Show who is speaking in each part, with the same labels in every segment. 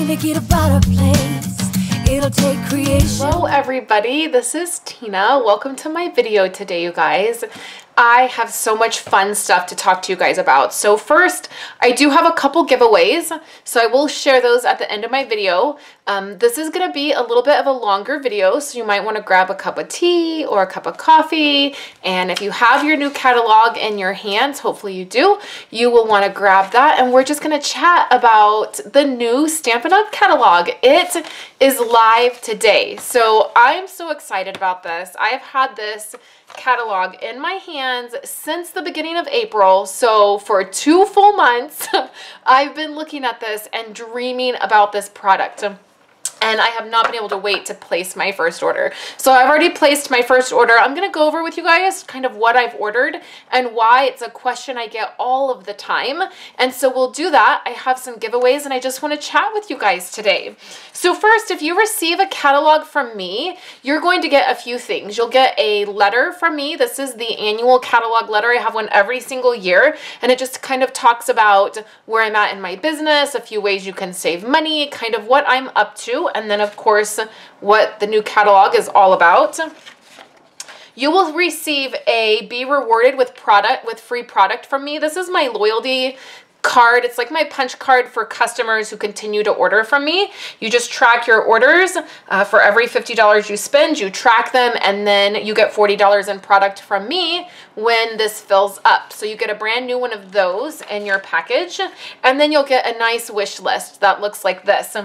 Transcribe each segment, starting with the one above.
Speaker 1: make it a better place. It'll take creation.
Speaker 2: Hello everybody, this is Tina. Welcome to my video today, you guys. I have so much fun stuff to talk to you guys about. So first, I do have a couple giveaways, so I will share those at the end of my video. This is going to be a little bit of a longer video, so you might want to grab a cup of tea or a cup of coffee. And if you have your new catalog in your hands, hopefully you do, you will want to grab that. And we're just going to chat about the new Stampin' Up! Catalog. It is live today, so I'm so excited about this. I have had this catalog in my hands since the beginning of April, so for 2 full months I've been looking at this and dreaming about this product. And I have not been able to wait to place my first order. So I've already placed my first order. I'm going to go over with you guys kind of what I've ordered and why it's a question I get all of the time. And so we'll do that. I have some giveaways and I just want to chat with you guys today. So first, if you receive a catalog from me, you're going to get a few things. You'll get a letter from me. This is the annual catalog letter. I have one every single year, and it just kind of talks about where I'm at in my business, a few ways you can save money, kind of what I'm up to, and then of course what the new catalog is all about. You will receive a Be Rewarded with free product from me. This is my loyalty card. It's like my punch card for customers who continue to order from me. You just track your orders. For every $50 you spend, you track them, and then you get $40 in product from me when this fills up. So you get a brand new one of those in your package, and then you'll get a nice wish list that looks like this.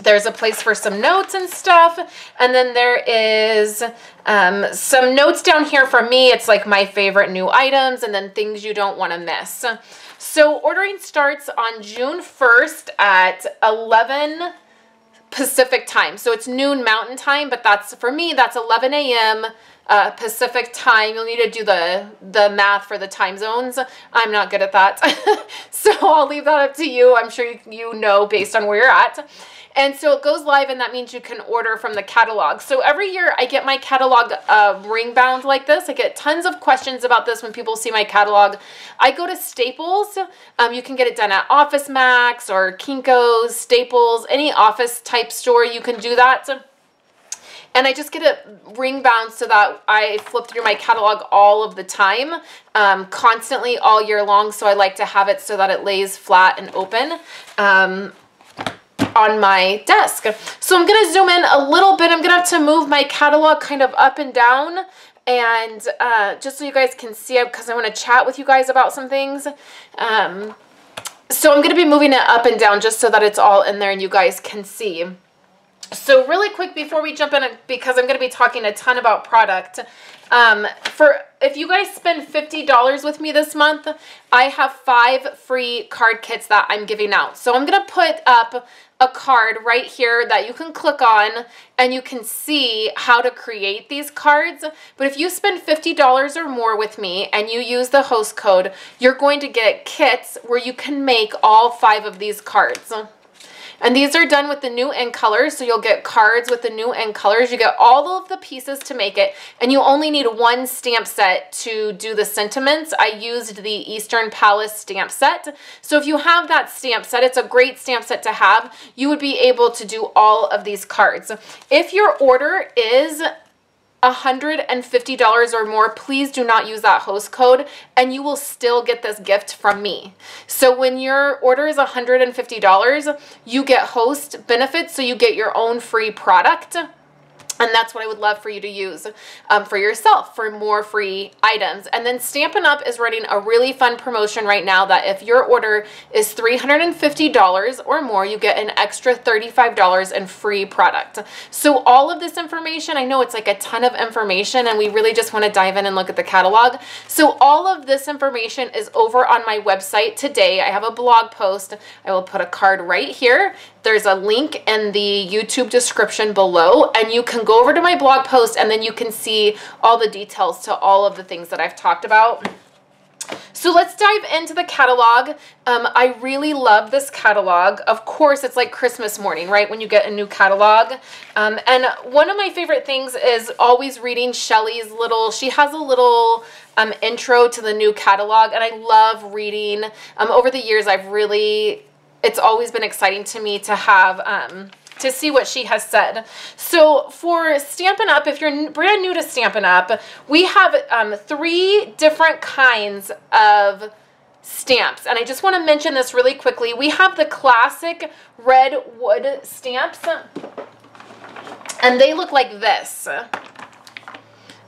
Speaker 2: There's a place for some notes and stuff, and then there is some notes down here for me. It's like my favorite new items and then things you don't want to miss. So ordering starts on June 1st at 11 Pacific time. So it's noon Mountain time, but that's, for me, that's 11 a.m. Pacific time. You'll need to do the math for the time zones. I'm not good at that. So I'll leave that up to you. I'm sure you know based on where you're at. And so it goes live, and that means you can order from the catalog. So every year I get my catalog ring bound like this. I get tons of questions about this when people see my catalog. I go to Staples. You can get it done at Office Max or Kinko's, Staples, any office type store. You can do that. And I just get it ring bound so that I flip through my catalog all of the time, constantly all year long. So I like to have it so that it lays flat and open on my desk. So I'm going to zoom in a little bit. I'm going to have to move my catalog kind of up and down, and just so you guys can see it, because I want to chat with you guys about some things. So I'm going to be moving it up and down just so that it's all in there and you guys can see. So really quick before we jump in, because I'm going to be talking a ton about product, if you guys spend $50 with me this month, I have 5 free card kits that I'm giving out. So I'm going to put up a card right here that you can click on and you can see how to create these cards. But if you spend $50 or more with me and you use the host code, you're going to get kits where you can make all 5 of these cards. And these are done with the new end colors, so you'll get cards with the new end colors. You get all of the pieces to make it, and you only need 1 stamp set to do the sentiments. I used the Eastern Palace stamp set. So if you have that stamp set, it's a great stamp set to have. You would be able to do all of these cards. If your order is $150 or more, please do not use that host code, and you will still get this gift from me. So when your order is $150, you get host benefits, so you get your own free product. And that's what I would love for you to use for yourself, for more free items. And then Stampin' Up! Is running a really fun promotion right now that if your order is $350 or more, you get an extra $35 in free product. So all of this information, I know it's like a ton of information, and we really just want to dive in and look at the catalog. So all of this information is over on my website today. I have a blog post. I will put a card right here. There's a link in the YouTube description below, and you can go over to my blog post and then you can see all the details to all of the things that I've talked about. So let's dive into the catalog. I really love this catalog. Of course, it's like Christmas morning, right, when you get a new catalog. And one of my favorite things is always reading Shelly's she has a little intro to the new catalog, and I love reading. Over the years, I've really it's always been exciting to me to have, to see what she has said. So for Stampin' Up, if you're brand new to Stampin' Up, we have 3 different kinds of stamps. And I just want to mention this really quickly. We have the classic red wood stamps, and they look like this.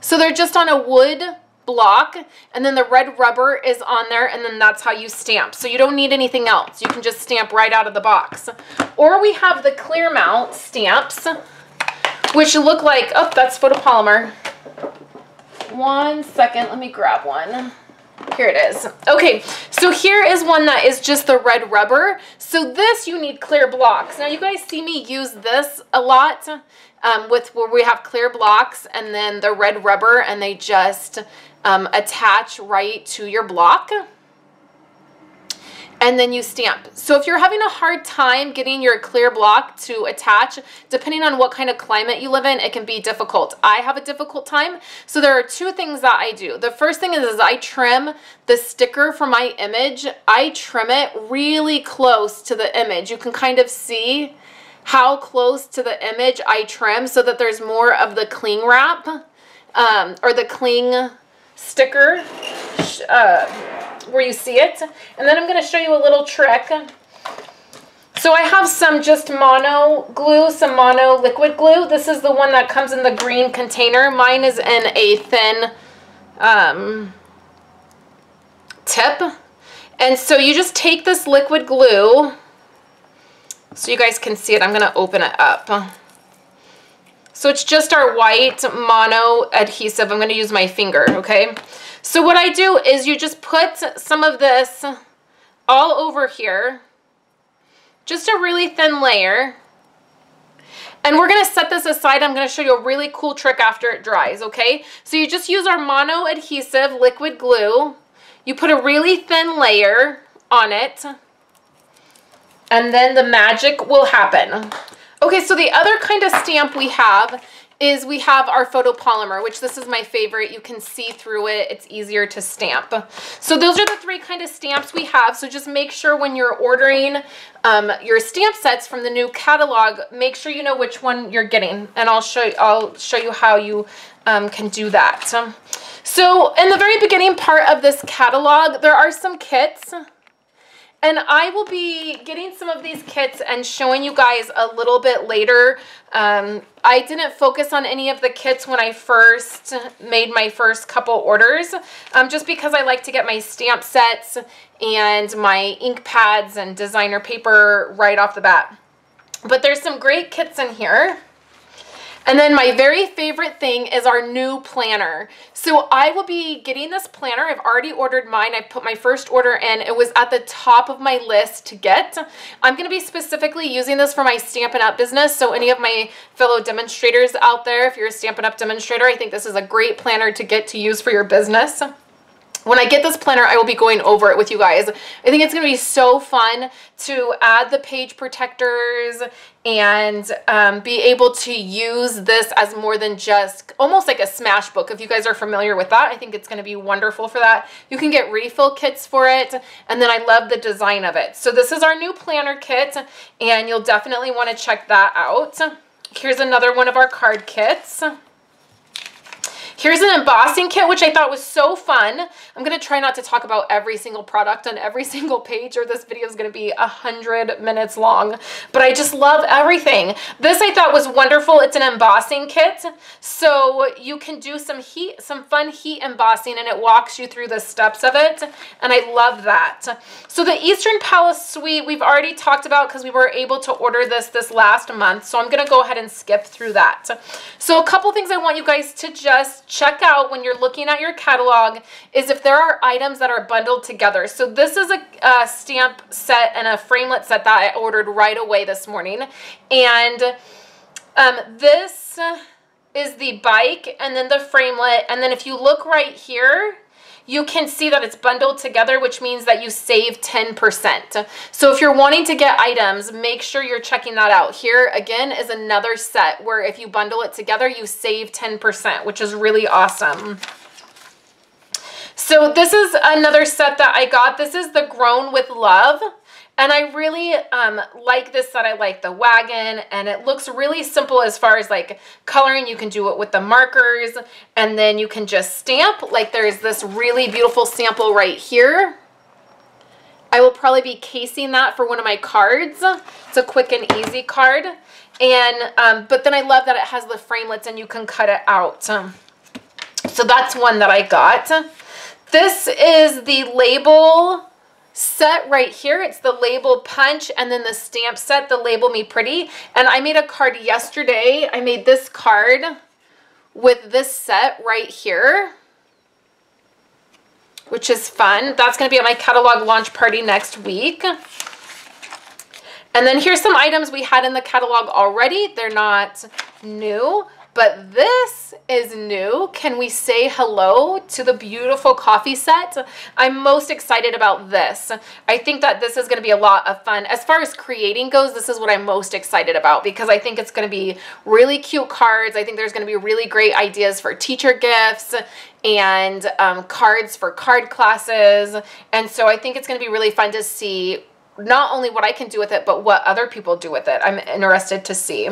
Speaker 2: So they're just on a wood block, and then the red rubber is on there, and then that's how you stamp. So you don't need anything else. You can just stamp right out of the box. Or we have the clear mount stamps, which look like, oh, that's photopolymer. One second, let me grab one. Here it is. Okay, so here is one that is just the red rubber. So this, you need clear blocks. Now you guys see me use this a lot with where we have clear blocks and then the red rubber, and they just attach right to your block. And then you stamp. So if you're having a hard time getting your clear block to attach, depending on what kind of climate you live in, it can be difficult. I have a difficult time. So there are 2 things that I do. The first thing is I trim the sticker for my image. I trim it really close to the image. You can kind of see how close to the image I trim so that there's more of the cling wrap or the cling sticker where you see it. And then I'm going to show you a little trick. So I have some just mono glue, some mono liquid glue. This is the one that comes in the green container. Mine is in a thin tip. And so you just take this liquid glue, so you guys can see it. I'm going to open it up. So it's just our white mono adhesive. I'm going to use my finger, okay? So what I do is you just put some of this all over here, just a really thin layer. And we're going to set this aside. I'm going to show you a really cool trick after it dries, okay? So you just use our mono adhesive liquid glue. You put a really thin layer on it, and then the magic will happen. Okay, so the other kind of stamp we have is we have our photopolymer, which this is my favorite. You can see through it. It's easier to stamp. So those are the 3 kind of stamps we have. So just make sure when you're ordering your stamp sets from the new catalog, make sure you know which one you're getting. And I'll show you how you can do that. So in the very beginning part of this catalog, there are some kits. And I will be getting some of these kits and showing you guys a little bit later. I didn't focus on any of the kits when I first made my first couple orders, just because I like to get my stamp sets and my ink pads and designer paper right off the bat. But there's some great kits in here. And then my very favorite thing is our new planner. So I will be getting this planner. I've already ordered mine. I put my first order in. It was at the top of my list to get. I'm going to be specifically using this for my Stampin' Up business. So any of my fellow demonstrators out there, if you're a Stampin' Up demonstrator, I think this is a great planner to get to use for your business. When I get this planner, I will be going over it with you guys. I think it's going to be so fun to add the page protectors and be able to use this as more than just almost like a smash book. If you guys are familiar with that, I think it's going to be wonderful for that. You can get refill kits for it, and then I love the design of it. So this is our new planner kit, and you'll definitely want to check that out. Here's another one of our card kits. Here's an embossing kit, which I thought was so fun. I'm going to try not to talk about every single product on every single page, or this video is going to be 100 minutes long. But I just love everything. This I thought was wonderful. It's an embossing kit, so you can do some fun heat embossing, and it walks you through the steps of it, and I love that. So the Eastern Palace Suite we've already talked about because we were able to order this last month, so I'm going to go ahead and skip through that. So a couple things I want you guys to just check out when you're looking at your catalog is if there are items that are bundled together. So this is a stamp set and a framelit set that I ordered right away this morning. And this is the bike and then the framelit. And then if you look right here, you can see that it's bundled together, which means that you save 10%. So if you're wanting to get items, make sure you're checking that out. Here, again, is another set where if you bundle it together, you save 10%, which is really awesome. So this is another set that I got. This is the Grown with Love. And I really like this set. I like the wagon, and it looks really simple as far as like coloring. You can do it with the markers, and then you can just stamp. Like there's this really beautiful sample right here. I will probably be casing that for one of my cards. It's a quick and easy card. And but then I love that it has the framelits and you can cut it out. So that's one that I got. This is the label set right here. It's the label punch and then the stamp set, the Label Me Pretty. And I made a card yesterday. I made this card with this set right here, which is fun. That's going to be at my catalog launch party next week. And then here's some items we had in the catalog already. They're not new, but this is new. Can we say hello to the beautiful coffee set? I'm most excited about this. I think that this is going to be a lot of fun. As far as creating goes, this is what I'm most excited about because I think it's going to be really cute cards. I think there's going to be really great ideas for teacher gifts and cards for card classes. And so I think it's going to be really fun to see not only what I can do with it, but what other people do with it. I'm interested to see.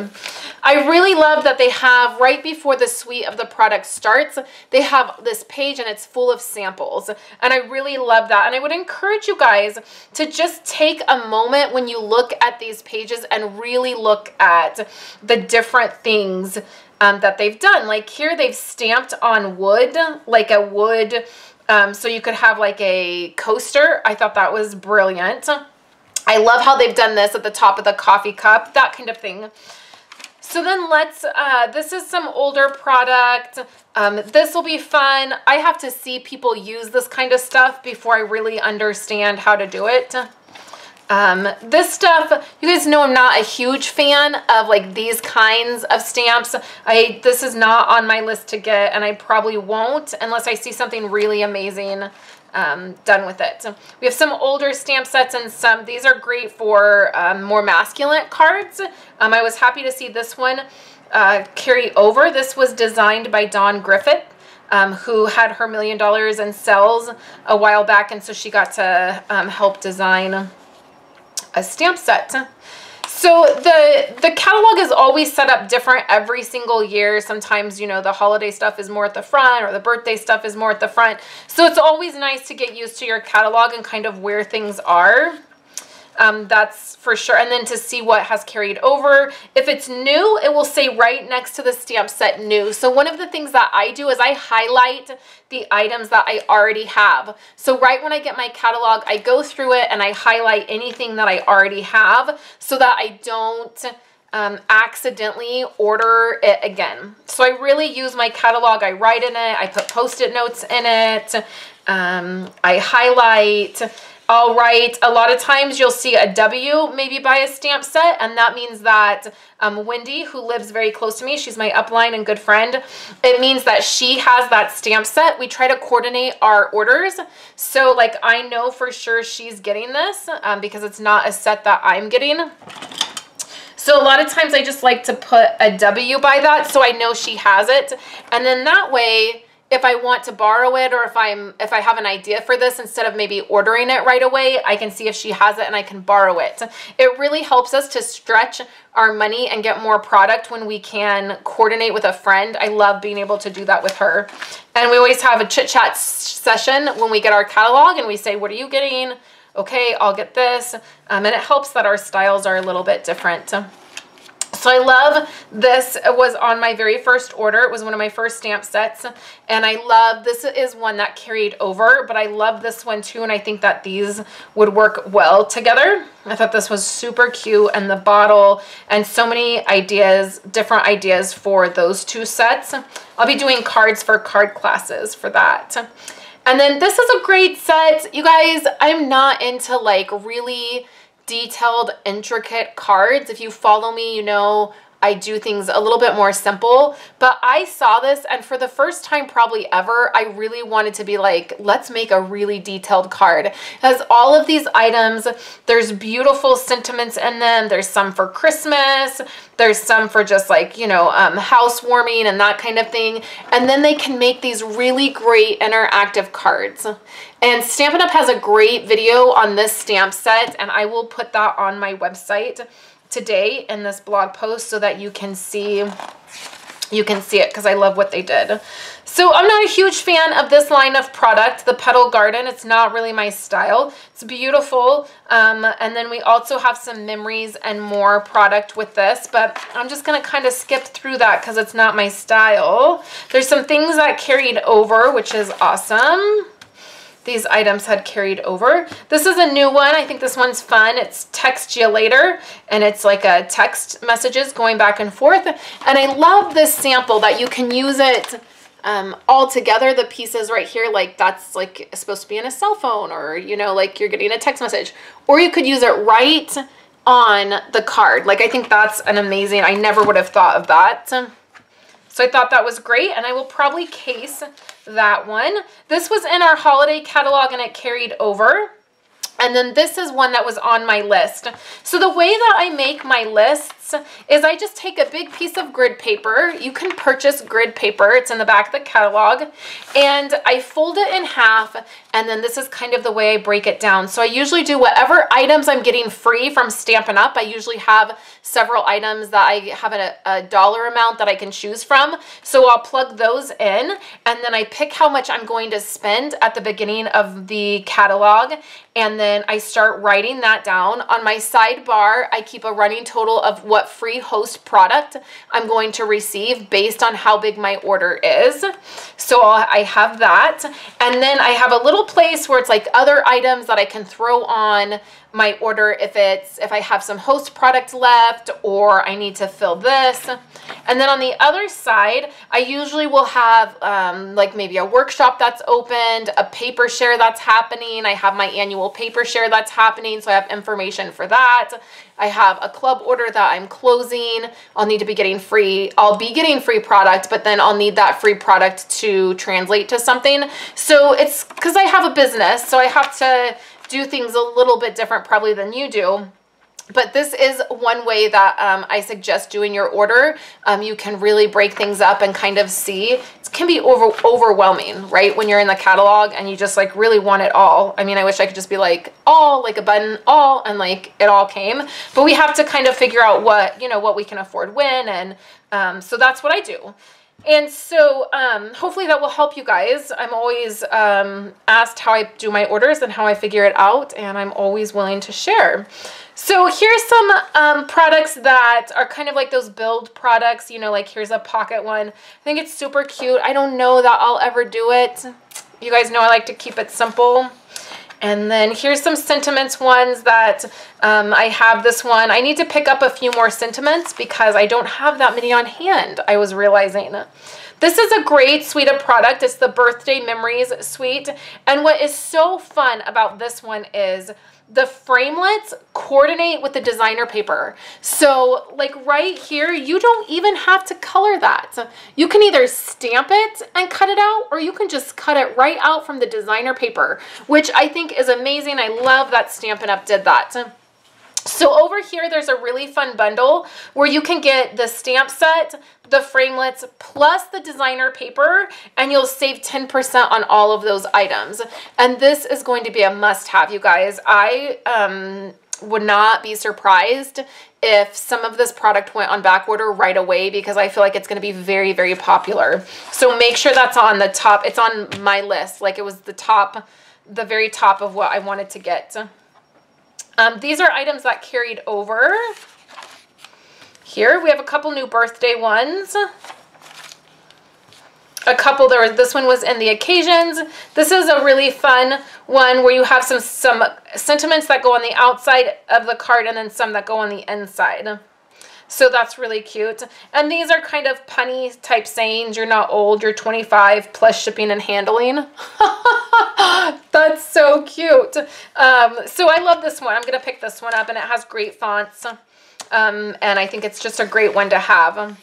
Speaker 2: I really love that they have, right before the suite of the product starts, they have this page and it's full of samples. And I really love that. And I would encourage you guys to just take a moment when you look at these pages and really look at the different things that they've done. Like here they've stamped on wood, like a wood, so you could have like a coaster. I thought that was brilliant. I love how they've done this at the top of the coffee cup, that kind of thing. So then let's, this is some older product. This will be fun. I have to see people use this kind of stuff before I really understand how to do it. This stuff, you guys know I'm not a huge fan of like these kinds of stamps. This is not on my list to get, and I probably won't unless I see something really amazing done with it. So we have some older stamp sets and some, these are great for more masculine cards. I was happy to see this one carry over. This was designed by Dawn Griffith, who had her $1 million in sales a while back, and so she got to help design a stamp set. So the catalog is always set up different every single year. Sometimes, you know, the holiday stuff is more at the front or the birthday stuff is more at the front. So it's always nice to get used to your catalog and kind of where things are. That's for sure. And then to see what has carried over. If it's new, it will say right next to the stamp set new. So one of the things that I do is I highlight the items that I already have. So right when I get my catalog, I go through it and I highlight anything that I already have so that I don't accidentally order it again. So I really use my catalog. I write in it. I put Post-it notes in it. I highlight. All right, a lot of times you'll see a W maybe by a stamp set, and that means that Wendy, who lives very close to me, she's my upline and good friend, it means that she has that stamp set. We try to coordinate our orders, so like I know for sure she's getting this because it's not a set that I'm getting. So a lot of times I just like to put a W by that so I know she has it, and then that way, if I want to borrow it or if I have an idea for this, instead of maybe ordering it right away, I can see if she has it and I can borrow it. It really helps us to stretch our money and get more product when we can coordinate with a friend. I love being able to do that with her. And we always have a chit-chat session when we get our catalog and we say, what are you getting? Okay, I'll get this. And it helps that our styles are a little bit different. So I love this. It was on my very first order. It was one of my first stamp sets. And I love, this is one that carried over, but I love this one too. And I think that these would work well together. I thought this was super cute, and the bottle, and so many ideas, different ideas for those two sets. I'll be doing cards for card classes for that. And then this is a great set. You guys, I'm not into like really detailed, intricate cards. If you follow me, you know I do things a little bit more simple. But I saw this, and for the first time probably ever, I really wanted to be like, let's make a really detailed card. It has all of these items. There's beautiful sentiments in them. There's some for Christmas. There's some for just like, you know, housewarming and that kind of thing. And then they can make these really great interactive cards. And Stampin' Up! Has a great video on this stamp set, and I will put that on my website today in this blog post so that you can see it, because I love what they did. So I'm not a huge fan of this line of product, the Petal Garden. It's not really my style. It's beautiful. And then we also have some memories and more product with this, but I'm just going to kind of skip through that because it's not my style. There's some things that carried over, which is awesome. These items had carried over. This is a new one. I think this one's fun. It's Text You Later, and it's like a text messages going back and forth. And I love this sample that you can use it all together, the pieces right here, like that's like supposed to be in a cell phone, or, you know, like you're getting a text message, or you could use it right on the card. Like, I think that's an amazing, I never would have thought of that. So I thought that was great, and I will probably case that one. This was in our holiday catalog and it carried over. And then this is one that was on my list. So the way that I make my lists is I just take a big piece of grid paper. You can purchase grid paper. It's in the back of the catalog. And I fold it in half, and then this is kind of the way I break it down. So I usually do whatever items I'm getting free from Stampin' Up. I usually have several items that I have a dollar amount that I can choose from. So I'll plug those in, and then I pick how much I'm going to spend at the beginning of the catalog, and then I start writing that down. On my sidebar, I keep a running total of what free host product I'm going to receive based on how big my order is. So I have that. And then I have a little place where it's like other items that I can throw on my order if I have some host product left, or I need to fill this. And then on the other side, I usually will have like maybe a workshop that's opened, a paper share that's happening. I have my annual paper share that's happening, so I have information for that. I have a club order that I'm closing. I'll need to be getting free. I'll be getting free product, but then I'll need that free product to translate to something. So it's because I have a business, so I have to do things a little bit different probably than you do. But this is one way that I suggest doing your order. You can really break things up and kind of see. It can be overwhelming, right? When you're in the catalog and you just like really want it all. I mean, I wish I could just be like all, like a button, all, and like it all came. But we have to kind of figure out what, you know, what we can afford when. And so that's what I do. And so hopefully that will help you guys. I'm always asked how I do my orders and how I figure it out, and I'm always willing to share. So here's some products that are kind of like those build products, you know, like here's a pocket one. I think it's super cute. I don't know that I'll ever do it. You guys know I like to keep it simple. And then here's some sentiments ones that I have this one. I need to pick up a few more sentiments because I don't have that many on hand, I was realizing. This is a great suite of product. It's the Birthday Memories suite. And what is so fun about this one is the framelets coordinate with the designer paper. So like right here, you don't even have to color that. You can either stamp it and cut it out, or you can just cut it right out from the designer paper, which I think is amazing. I love that Stampin' Up! Did that. So over here, there's a really fun bundle where you can get the stamp set, the framelets, plus the designer paper, and you'll save 10% on all of those items. And this is going to be a must-have, you guys. I would not be surprised if some of this product went on back order right away, because I feel like it's going to be very, very popular. So make sure that's on the top. It's on my list. Like it was the very top of what I wanted to get. These are items that carried over. Here we have a couple new birthday ones. A couple, this one was in the occasions. This is a really fun one where you have some sentiments that go on the outside of the card and then some that go on the inside. So that's really cute. And these are kind of punny type sayings. You're not old, you're 25 plus shipping and handling. That's so cute. So I love this one. I'm going to pick this one up, and it has great fonts. And I think it's just a great one to have.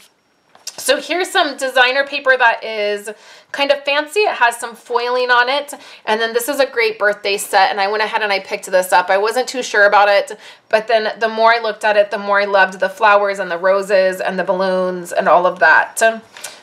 Speaker 2: So here's some designer paper that is kind of fancy. It has some foiling on it. And then this is a great birthday set. And I went ahead and I picked this up. I wasn't too sure about it, but then the more I looked at it, the more I loved the flowers and the roses and the balloons and all of that.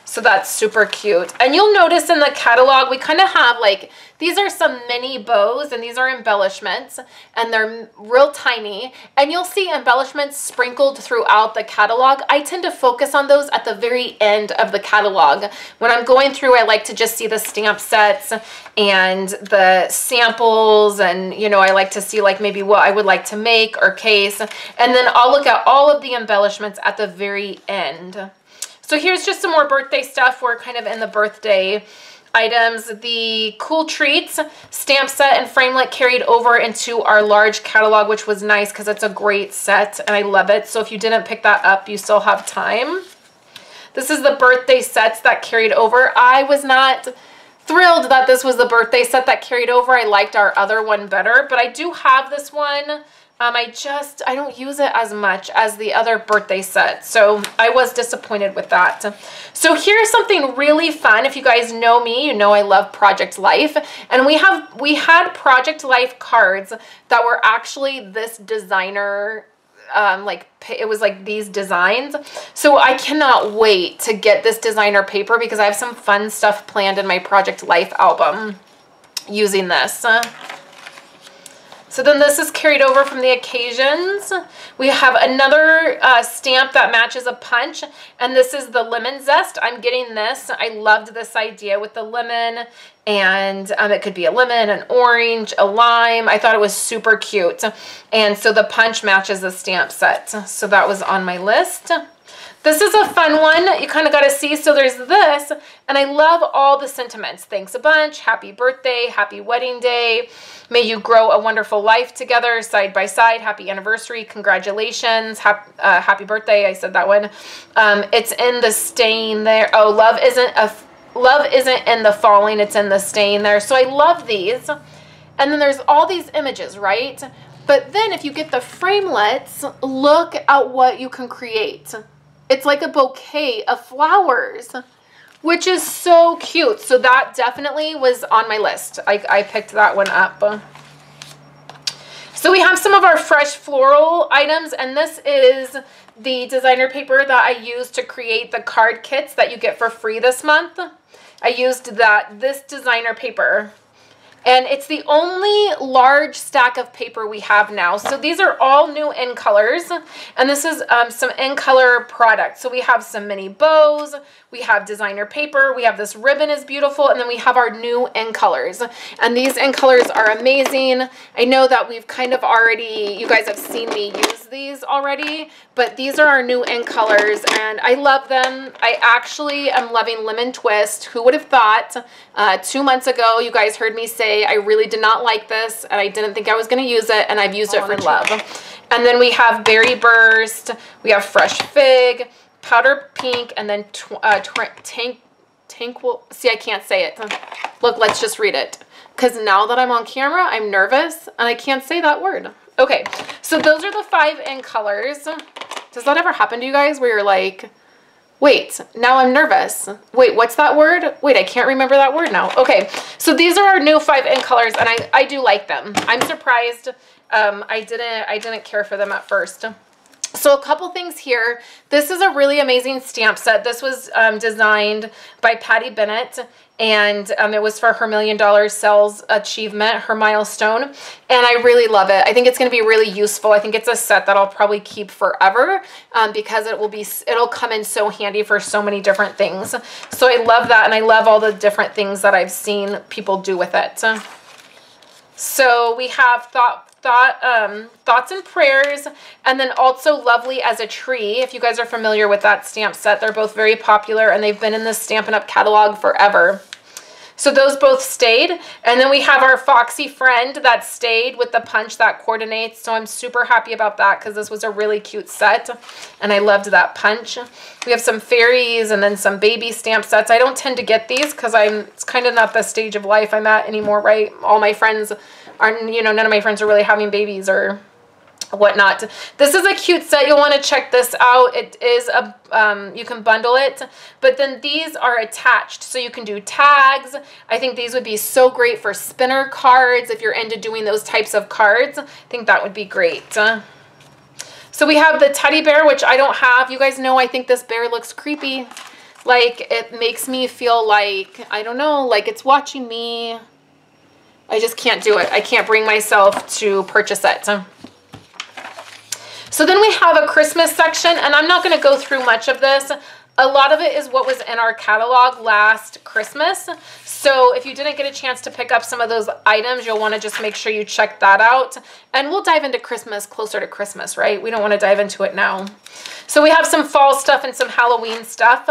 Speaker 2: So that's super cute. And you'll notice in the catalog, we kind of have like, these are some mini bows and these are embellishments and they're real tiny. And you'll see embellishments sprinkled throughout the catalog. I tend to focus on those at the very end of the catalog. When I'm going through, I like to just see the stamp sets and the samples, and you know, I like to see like maybe what I would like to make or case. And then I'll look at all of the embellishments at the very end. So here's just some more birthday stuff. We're kind of in the birthday items. The Cool Treats stamp set and framelit carried over into our large catalog, which was nice because it's a great set and I love it. So if you didn't pick that up, you still have time. This is the birthday sets that carried over. I was not thrilled that this was the birthday set that carried over. I liked our other one better, but I do have this one. I don't use it as much as the other birthday set. So I was disappointed with that. So here's something really fun. If you guys know me, you know I love Project Life. And we had Project Life cards that were actually this designer, it was like these designs. So I cannot wait to get this designer paper because I have some fun stuff planned in my Project Life album using this. So then this is carried over from the occasions. We have another stamp that matches a punch, and this is the lemon zest. I'm getting this. I loved this idea with the lemon, and it could be a lemon, an orange, a lime. I thought it was super cute. And so the punch matches the stamp set. So that was on my list. This is a fun one. You kind of got to see. So there's this, and I love all the sentiments. Thanks a bunch. Happy birthday. Happy wedding day. May you grow a wonderful life together, side by side. Happy anniversary. Congratulations. Happy birthday. I said that one. It's in the stain there. Oh, love isn't in the falling. It's in the stain there. So I love these. And then there's all these images, right? But then if you get the framelets, look at what you can create. It's like a bouquet of flowers, which is so cute. So that definitely was on my list. I picked that one up. So we have some of our fresh floral items, and this is the designer paper that I used to create the card kits that you get for free this month. I used this designer paper. And it's the only large stack of paper we have now. So these are all new in colors. And this is some in color product. So we have some mini bows. We have designer paper. We have this ribbon is beautiful. And then we have our new in colors. And these in colors are amazing. I know that we've kind of already, you guys have seen me use these already. But these are our new in colors. And I love them. I actually am loving Lemon Twist. Who would have thought 2 months ago, you guys heard me say, I really did not like this and I didn't think I was going to use it, and I've used it for love. And then we have Berry Burst, we have Fresh Fig, Powder Pink, and then see, I can't say it. Look, let's just read it. Because now that I'm on camera, I'm nervous and I can't say that word. Okay, so those are the 5 in colors. Does that ever happen to you guys where you're like, wait, now I'm nervous. Wait, what's that word? Wait, I can't remember that word now. Okay, so these are our new 5 in colors, and I do like them. I'm surprised. I didn't care for them at first. So a couple things here. This is a really amazing stamp set. This was designed by Patty Bennett, and it was for her $1 million sales achievement, her milestone, and I really love it. I think it's going to be really useful. I think it's a set that I'll probably keep forever because it'll come in so handy for so many different things. So I love that, and I love all the different things that I've seen people do with it. So we have Thoughts and Prayers, and then also Lovely as a Tree. If you guys are familiar with that stamp set, they're both very popular and they've been in the Stampin' Up! Catalog forever. So those both stayed. And then we have our Foxy Friend that stayed with the punch that coordinates. So I'm super happy about that because this was a really cute set and I loved that punch. We have some fairies and then some baby stamp sets. I don't tend to get these because it's kind of not the stage of life I'm at anymore, right? All my friends aren't, none of my friends are really having babies or whatnot. This is a cute set. You'll want to check this out. It is a you can bundle it, but then these are attached, so you can do tags. I think these would be so great for spinner cards if you're into doing those types of cards. I think that would be great. So we have the teddy bear, which I don't have. You guys know I think this bear looks creepy. Like, it makes me feel like, I don't know, like it's watching me. I just can't do it. I can't bring myself to purchase it. So then we have a Christmas section, and I'm not going to go through much of this. A lot of it is what was in our catalog last Christmas. So if you didn't get a chance to pick up some of those items, you'll want to just make sure you check that out. And we'll dive into Christmas closer to Christmas, right? We don't want to dive into it now. So we have some fall stuff and some Halloween stuff.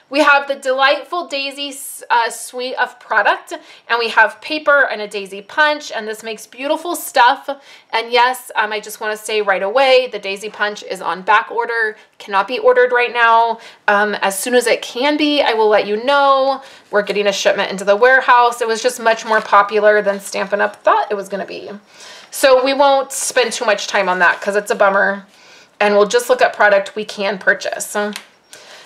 Speaker 2: We have the Delightful Daisy suite of product, and we have paper and a daisy punch, and this makes beautiful stuff. And yes, I just want to say right away, the daisy punch is on back order, cannot be ordered right now. As soon as it can be, I will let you know. We're getting a shipment into the warehouse. It was just much more popular than Stampin' Up! Thought it was going to be. So we won't spend too much time on that because it's a bummer, and we'll just look at product we can purchase.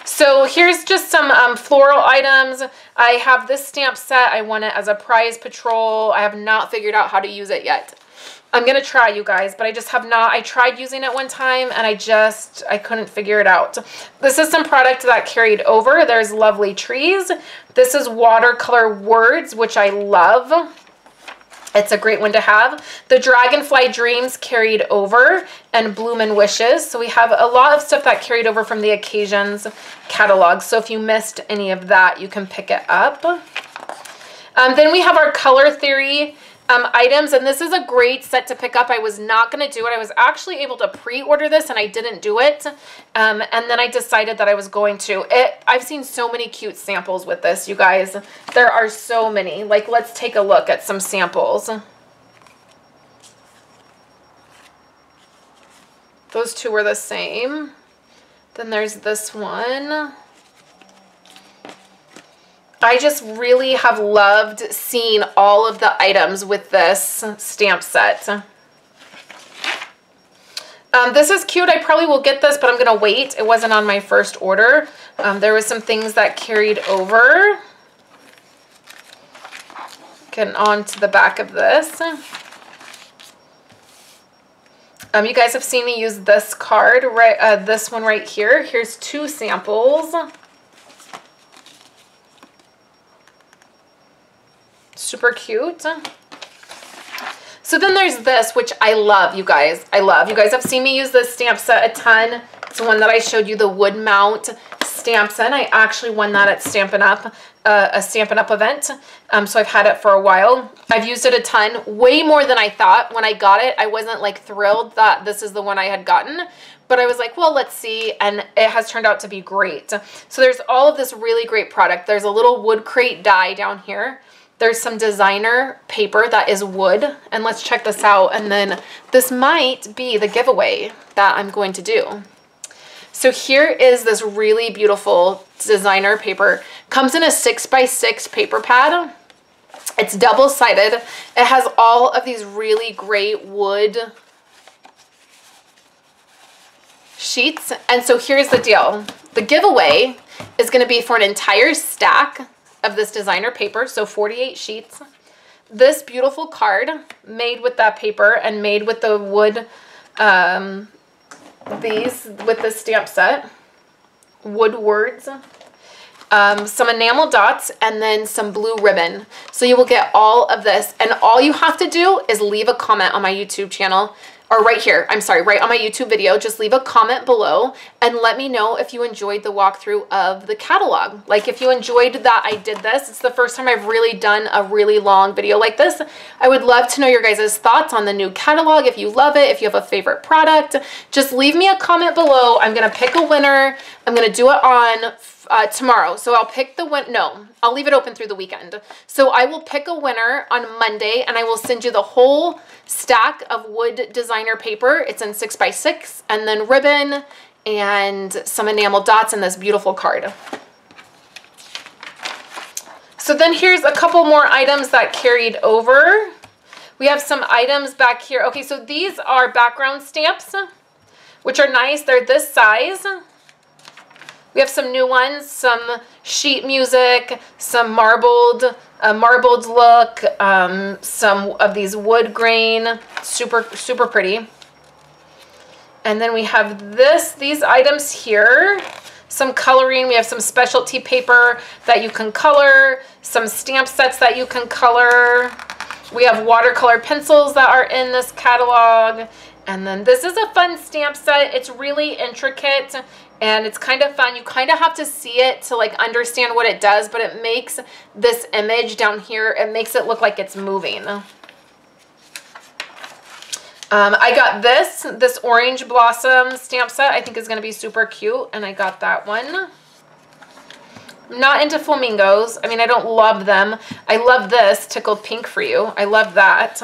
Speaker 2: So here's just some floral items. I have this stamp set. I won it as a prize patrol. I have not figured out how to use it yet. I'm going to try, you guys, but I just have not. I tried using it one time, and I couldn't figure it out. This is some product that carried over. There's Lovely Trees. This is watercolor words, which I love. It's a great one to have. The Dragonfly Dreams carried over, and Bloomin' Wishes. So we have a lot of stuff that carried over from the Occasions catalog. So if you missed any of that, you can pick it up. Then we have our Color Theory items, and this is a great set to pick up. I was not going to do it. I was actually able to pre-order this, and I didn't do it. And then I decided that I was going to. I've seen so many cute samples with this, you guys. There are so many. Like, let's take a look at some samples. Those two were the same. Then there's this one. I just really have loved seeing all of the items with this stamp set. This is cute. I probably will get this, but I'm going to wait. It wasn't on my first order. There was some things that carried over. Getting on to the back of this. You guys have seen me use this card, right? This one right here. Here's two samples. Super cute. So then there's this, which I love, you guys. I love. You guys have seen me use this stamp set a ton. It's the one that I showed you, the wood mount stamp set. I actually won that at Stampin' Up, a Stampin' Up event. So I've had it for a while. I've used it a ton, way more than I thought. When I got it, I wasn't like thrilled that this is the one I had gotten. But I was like, well, let's see, and it has turned out to be great. So there's all of this really great product. There's a little wood crate die down here. There's some designer paper that is wood, and let's check this out. And then this might be the giveaway that I'm going to do. So here is this really beautiful designer paper. Comes in a 6x6 paper pad. It's double-sided. It has all of these really great wood sheets. And so here's the deal. The giveaway is going to be for an entire stack of this designer paper, so 48 sheets. This beautiful card made with that paper and made with the wood, with the stamp set, wood words, some enamel dots, and then some blue ribbon. So you will get all of this, and all you have to do is leave a comment on my YouTube channel, or right here, I'm sorry, right on my YouTube video. Just leave a comment below and let me know if you enjoyed the walkthrough of the catalog. Like, if you enjoyed that I did this. It's the first time I've really done a really long video like this. I would love to know your guys' thoughts on the new catalog. If you love it, if you have a favorite product, just leave me a comment below. I'm going to pick a winner. I'm going to do it on tomorrow. So I'll pick the win. No, I'll leave it open through the weekend. So I will pick a winner on Monday, and I will send you the whole stack of wood designer paper. It's in 6x6, and then ribbon and some enamel dots in this beautiful card. So then here's a couple more items that carried over. We have some items back here. Okay, so these are background stamps, which are nice. They're this size. We have some new ones, some sheet music, some marbled look, some of these wood grain, super, super pretty. And then we have these items here, some coloring. We have some specialty paper that you can color, some stamp sets that you can color. We have watercolor pencils that are in this catalog. And then this is a fun stamp set. It's really intricate and it's kind of fun. You kind of have to see it to like understand what it does, but it makes this image down here, it makes it look like it's moving. I got this orange blossom stamp set. I think is going to be super cute, and I got that one. I'm not into flamingos. I mean, I don't love them. I love this tickled pink for you. I love that.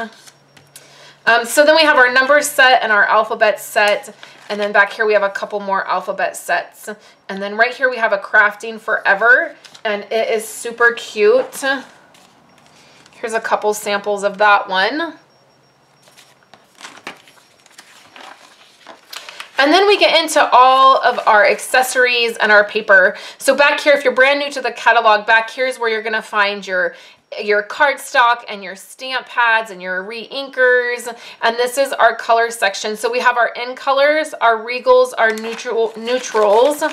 Speaker 2: So then we have our number set and our alphabet set, and then back here we have a couple more alphabet sets, and then right here we have a crafting forever, and it is super cute. Here's a couple samples of that one. And then we get into all of our accessories and our paper. So back here, if you're brand new to the catalog, back here is where you're gonna find your cardstock and your stamp pads and your re-inkers. And this is our color section. So we have our in colors, our regals, our neutrals,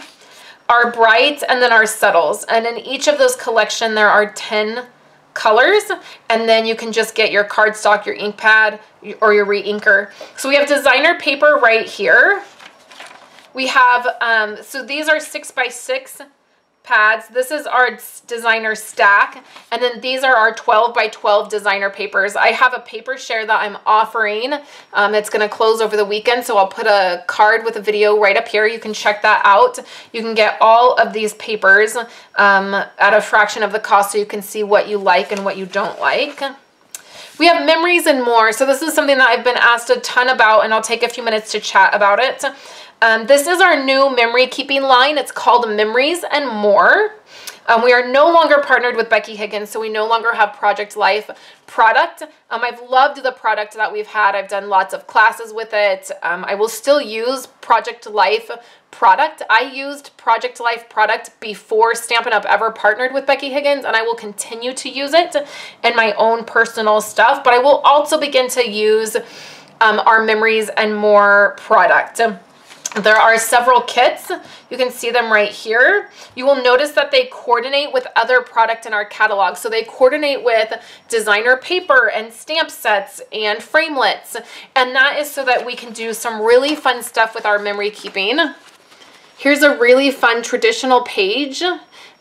Speaker 2: our brights, and then our subtles. And in each of those collection, there are 10 colors, and then you can just get your cardstock, your ink pad, or your re-inker. So we have designer paper right here. We have, so these are 6x6 pads. This is our designer stack, and then these are our 12x12 designer papers. I have a paper share that I'm offering. It's going to close over the weekend, so I'll put a card with a video right up here. You can check that out. You can get all of these papers at a fraction of the cost, so you can see what you like and what you don't like. We have memories and more. So this is something that I've been asked a ton about, and I'll take a few minutes to chat about it. This is our new memory keeping line. It's called Memories and More. We are no longer partnered with Becky Higgins, so we no longer have Project Life product. I've loved the product that we've had. I've done lots of classes with it. I will still use Project Life product. I used Project Life product before Stampin' Up! Ever partnered with Becky Higgins, and I will continue to use it in my own personal stuff, but I will also begin to use our Memories and More product. There are several kits. You can see them right here. You will notice that they coordinate with other product in our catalog. So they coordinate with designer paper and stamp sets and framelits. And that is so that we can do some really fun stuff with our memory keeping. Here's a really fun traditional page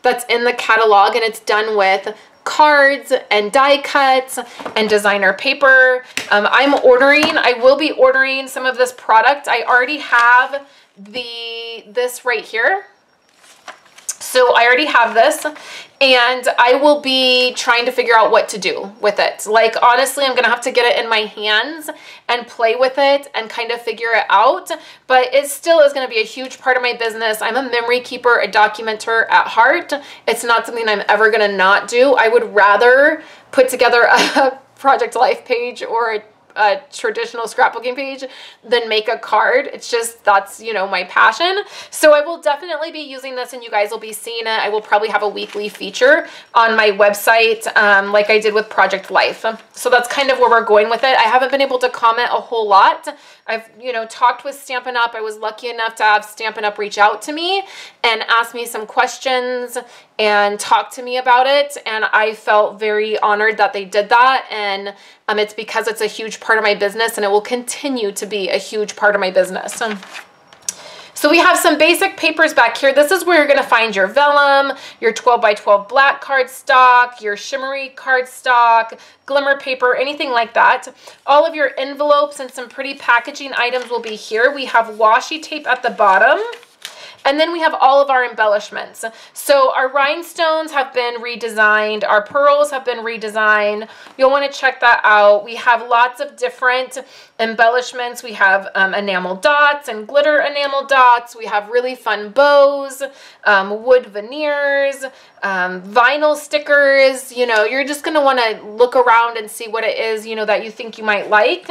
Speaker 2: that's in the catalog, and it's done with cards and die cuts and designer paper. I will be ordering some of this product. I already have this right here. So I already have this, and I will be trying to figure out what to do with it. Like, honestly, I'm gonna have to get it in my hands and play with it and kind of figure it out, but it still is gonna be a huge part of my business. I'm a memory keeper, a documenter at heart. It's not something I'm ever gonna not do. I would rather put together a Project Life page or a traditional scrapbooking page than make a card. It's just, that's, you know, my passion. So I will definitely be using this, and you guys will be seeing it. I will probably have a weekly feature on my website, like I did with Project Life. So that's kind of where we're going with it. I haven't been able to comment a whole lot. I've, you know, talked with Stampin' Up. I was lucky enough to have Stampin' Up reach out to me and ask me some questions and talk to me about it, and I felt very honored that they did that. And it's because it's a huge part of my business, and it will continue to be a huge part of my business. So we have some basic papers back here. This is where you're going to find your vellum, your 12x12 black cardstock, your shimmery cardstock, glimmer paper, anything like that. All of your envelopes and some pretty packaging items will be here. We have washi tape at the bottom. And then we have all of our embellishments. So our rhinestones have been redesigned. Our pearls have been redesigned. You'll want to check that out. We have lots of different embellishments. We have enamel dots and glitter enamel dots. We have really fun bows, wood veneers, vinyl stickers. You know, you're just going to want to look around and see what it is, you know, that you think you might like.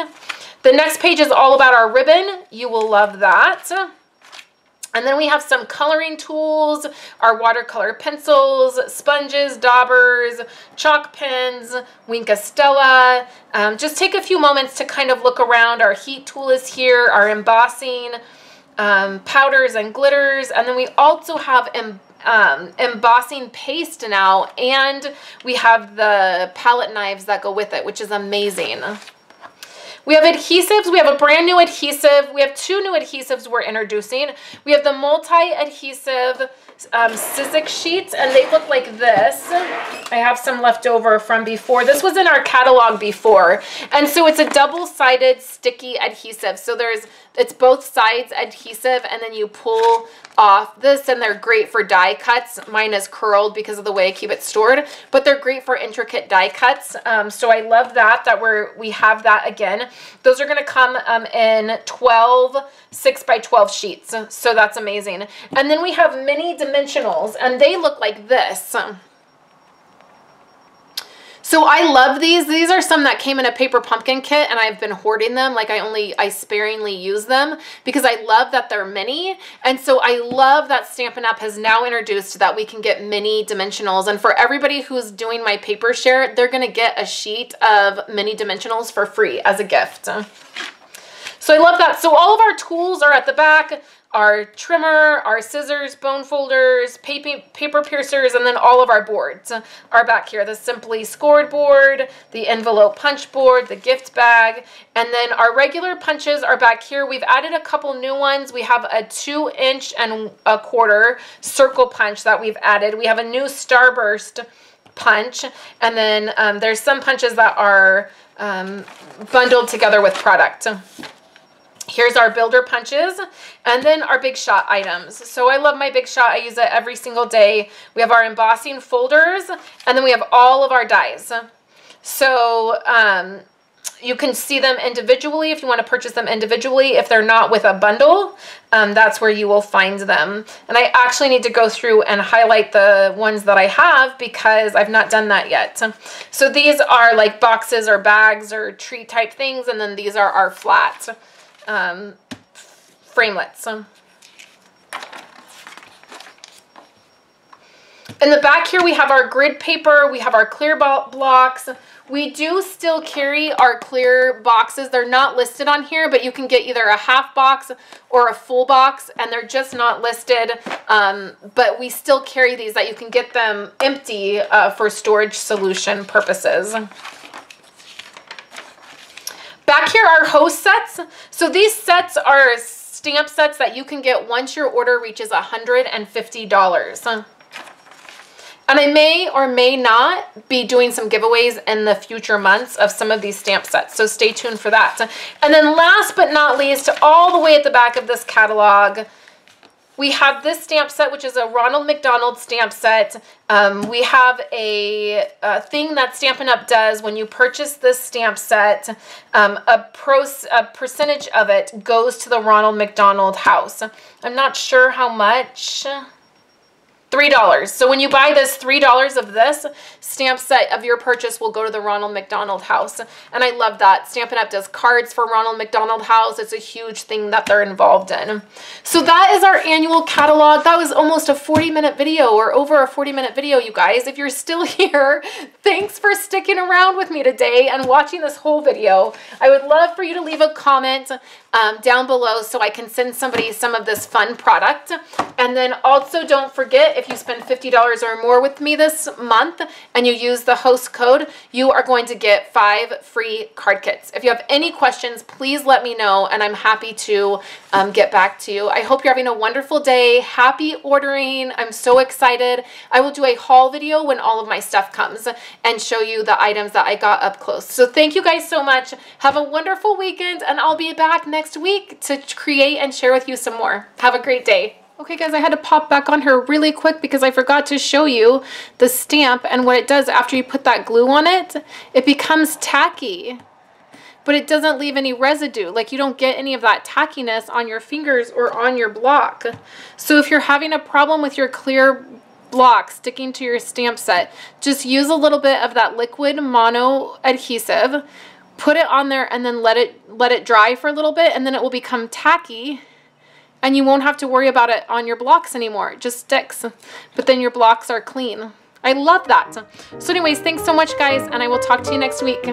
Speaker 2: The next page is all about our ribbon. You will love that. And then we have some coloring tools, our watercolor pencils, sponges, daubers, chalk pens, Wink Stella. Just take a few moments to kind of look around. Our heat tool is here, our embossing, powders and glitters. And then we also have embossing paste now, and we have the palette knives that go with it, which is amazing. We have adhesives. We have a brand new adhesive. We have two new adhesives we're introducing. We have the multi-adhesive Sizzix sheets, and they look like this. I have some left over from before. This was in our catalog before. And so it's a double-sided sticky adhesive. So it's both sides adhesive, and then you pull off this, and they're great for die cuts. Mine is curled because of the way I keep it stored, but they're great for intricate die cuts. So I love that we have that again. Those are going to come in 12 6x12 sheets. So that's amazing. And then we have mini dimensionals, and they look like this. So I love these. These are some that came in a paper pumpkin kit, and I've been hoarding them. Like I sparingly use them because I love that they're mini. And so I love that Stampin' Up! Has now introduced that we can get mini dimensionals. And for everybody who's doing my paper share, they're going to get a sheet of mini dimensionals for free as a gift. So I love that. So all of our tools are at the back. Our trimmer, our scissors, bone folders, paper piercers, and then all of our boards are back here. The Simply Scored board, the envelope punch board, the gift bag, and then our regular punches are back here. We've added a couple new ones. We have a 2" and 1/4 circle punch that we've added. We have a new Starburst punch, and then there's some punches that are bundled together with product. Here's our builder punches, and then our Big Shot items. So I love my Big Shot. I use it every single day. We have our embossing folders, and then we have all of our dies. So you can see them individually if you want to purchase them individually. If they're not with a bundle, that's where you will find them. And I actually need to go through and highlight the ones that I have because I've not done that yet. So these are like boxes or bags or tree type things, and then these are our flat framelets. In the back here, we have our grid paper. We have our clear blocks. We do still carry our clear boxes. They're not listed on here, but you can get either a half box or a full box, and they're just not listed. But we still carry these that you can get them empty for storage solution purposes. Back here are host sets. So these sets are stamp sets that you can get once your order reaches $150. And I may or may not be doing some giveaways in the future months of some of these stamp sets. So stay tuned for that. And then last but not least, all the way at the back of this catalog, we have this stamp set, which is a Ronald McDonald stamp set. We have a thing that Stampin' Up! Does when you purchase this stamp set. A percentage of it goes to the Ronald McDonald House. I'm not sure how much. $3. So when you buy this, $3 of this stamp set of your purchase will go to the Ronald McDonald House. And I love that. Stampin' Up! Does cards for Ronald McDonald House. It's a huge thing that they're involved in. So that is our annual catalog. That was almost a 40-minute video, or over a 40-minute video, you guys. If you're still here, thanks for sticking around with me today and watching this whole video. I would love for you to leave a comment down below so I can send somebody some of this fun product. And then also don't forget, if you spend $50 or more with me this month and you use the host code, you are going to get 5 free card kits. If you have any questions, please let me know, and I'm happy to get back to you. I hope you're having a wonderful day. Happy ordering. I'm so excited. I will do a haul video when all of my stuff comes and show you the items that I got up close. So thank you guys so much. Have a wonderful weekend, and I'll be back next week to create and share with you some more. Have a great day. Okay guys, I had to pop back on her really quick because I forgot to show you the stamp and what it does after you put that glue on it. It becomes tacky, but it doesn't leave any residue. Like you don't get any of that tackiness on your fingers or on your block. So if you're having a problem with your clear block sticking to your stamp set, just use a little bit of that liquid mono adhesive, put it on there and then let it dry for a little bit, and then it will become tacky. And you won't have to worry about it on your blocks anymore. It just sticks. But then your blocks are clean. I love that. So anyways, thanks so much guys, and I will talk to you next week.